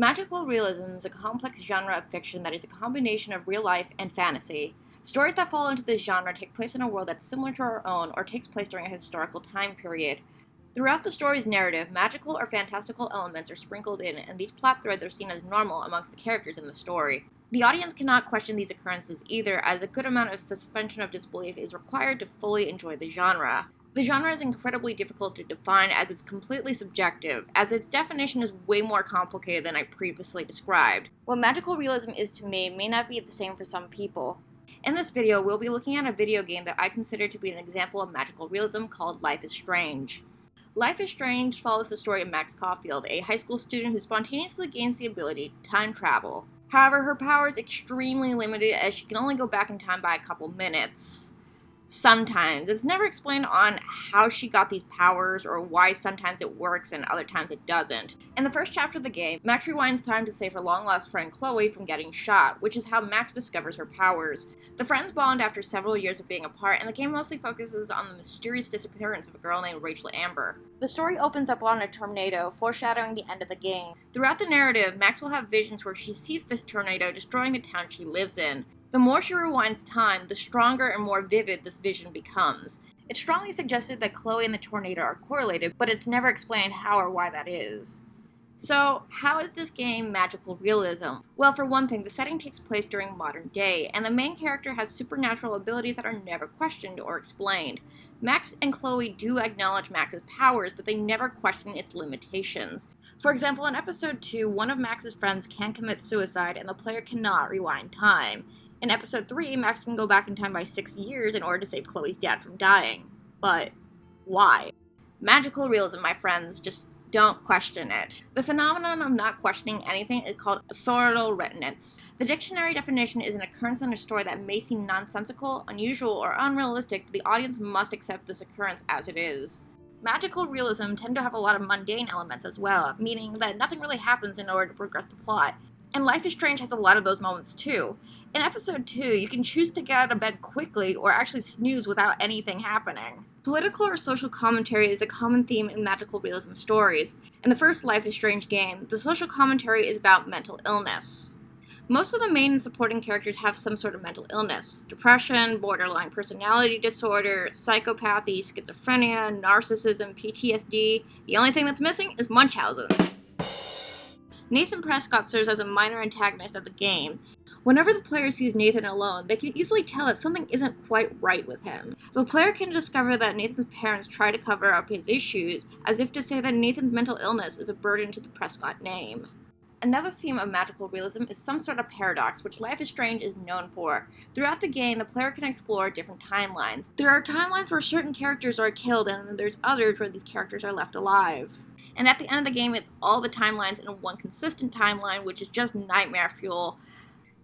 Magical realism is a complex genre of fiction that is a combination of real life and fantasy. Stories that fall into this genre take place in a world that's similar to our own or takes place during a historical time period. Throughout the story's narrative, magical or fantastical elements are sprinkled in, and these plot threads are seen as normal amongst the characters in the story. The audience cannot question these occurrences either, as a good amount of suspension of disbelief is required to fully enjoy the genre. The genre is incredibly difficult to define as it's completely subjective, as its definition is way more complicated than I previously described. What magical realism is to me may not be the same for some people. In this video, we'll be looking at a video game that I consider to be an example of magical realism called Life is Strange. Life is Strange follows the story of Max Caulfield, a high school student who spontaneously gains the ability to time travel. However, her power is extremely limited as she can only go back in time by a couple minutes. Sometimes. It's never explained on how she got these powers or why sometimes it works and other times it doesn't. In the first chapter of the game, Max rewinds time to save her long-lost friend Chloe from getting shot, which is how Max discovers her powers. The friends bond after several years of being apart, and the game mostly focuses on the mysterious disappearance of a girl named Rachel Amber. The story opens up on a tornado, foreshadowing the end of the game. Throughout the narrative, Max will have visions where she sees this tornado destroying the town she lives in. The more she rewinds time, the stronger and more vivid this vision becomes. It's strongly suggested that Chloe and the tornado are correlated, but it's never explained how or why that is. So, how is this game magical realism? Well, for one thing, the setting takes place during modern day, and the main character has supernatural abilities that are never questioned or explained. Max and Chloe do acknowledge Max's powers, but they never question its limitations. For example, in episode 2, one of Max's friends can commit suicide, and the player cannot rewind time. In episode 3, Max can go back in time by 6 years in order to save Chloe's dad from dying. But why? Magical realism, my friends, just don't question it. The phenomenon of not questioning anything is called authorial reticence. The dictionary definition is an occurrence in a story that may seem nonsensical, unusual, or unrealistic, but the audience must accept this occurrence as it is. Magical realism tend to have a lot of mundane elements as well, meaning that nothing really happens in order to progress the plot. And Life is Strange has a lot of those moments too. In episode 2, you can choose to get out of bed quickly or actually snooze without anything happening. Political or social commentary is a common theme in magical realism stories. In the first Life is Strange game, the social commentary is about mental illness. Most of the main and supporting characters have some sort of mental illness. Depression, borderline personality disorder, psychopathy, schizophrenia, narcissism, PTSD. The only thing that's missing is Munchausen. Nathan Prescott serves as a minor antagonist of the game. Whenever the player sees Nathan alone, they can easily tell that something isn't quite right with him. The player can discover that Nathan's parents try to cover up his issues, as if to say that Nathan's mental illness is a burden to the Prescott name. Another theme of magical realism is some sort of paradox, which Life is Strange is known for. Throughout the game, the player can explore different timelines. There are timelines where certain characters are killed, and then there's others where these characters are left alive. And at the end of the game, it's all the timelines in one consistent timeline, which is just nightmare fuel.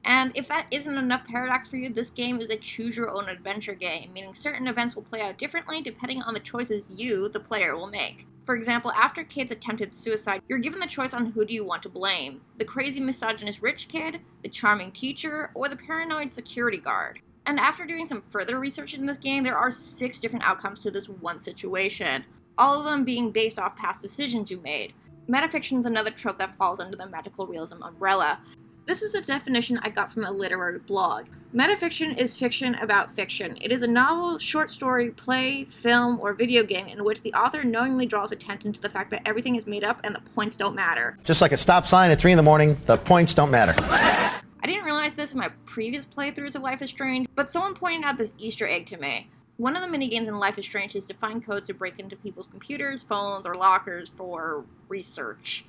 And if that isn't enough paradox for you, this game is a choose-your-own-adventure game, meaning certain events will play out differently depending on the choices you, the player, will make. For example, after Kate's attempted suicide, you're given the choice on who do you want to blame. The crazy misogynist rich kid, the charming teacher, or the paranoid security guard. And after doing some further research in this game, there are 6 different outcomes to this one situation, all of them being based off past decisions you made. Metafiction is another trope that falls under the magical realism umbrella. This is a definition I got from a literary blog. Metafiction is fiction about fiction. It is a novel, short story, play, film, or video game in which the author knowingly draws attention to the fact that everything is made up and the points don't matter. Just like a stop sign at 3 in the morning, the points don't matter. I didn't realize this in my previous playthroughs of Life is Strange, but someone pointed out this Easter egg to me. One of the minigames in Life is Strange is to find codes to break into people's computers, phones, or lockers for research.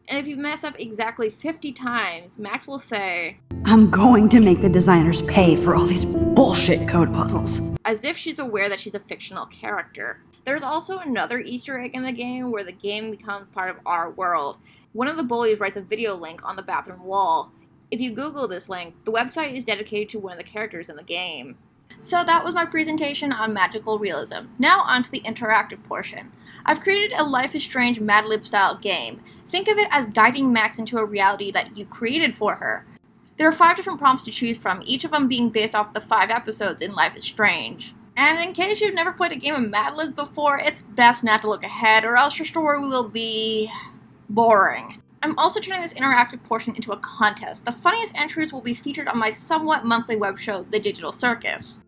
And if you mess up exactly 50 times, Max will say, "I'm going to make the designers pay for all these bullshit code puzzles." As if she's aware that she's a fictional character. There's also another Easter egg in the game where the game becomes part of our world. One of the bullies writes a video link on the bathroom wall. If you Google this link, the website is dedicated to one of the characters in the game. So that was my presentation on magical realism. Now on to the interactive portion. I've created a Life is Strange Mad Lib style game. Think of it as guiding Max into a reality that you created for her. There are 5 different prompts to choose from, each of them being based off the 5 episodes in Life is Strange. And in case you've never played a game of Mad Libs before, it's best not to look ahead or else your story will be boring. I'm also turning this interactive portion into a contest. The funniest entries will be featured on my somewhat monthly web show, The Digital Circus.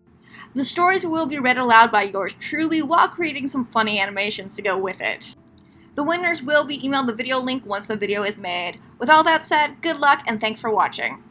The stories will be read aloud by yours truly while creating some funny animations to go with it. The winners will be emailed the video link once the video is made. With all that said, good luck and thanks for watching.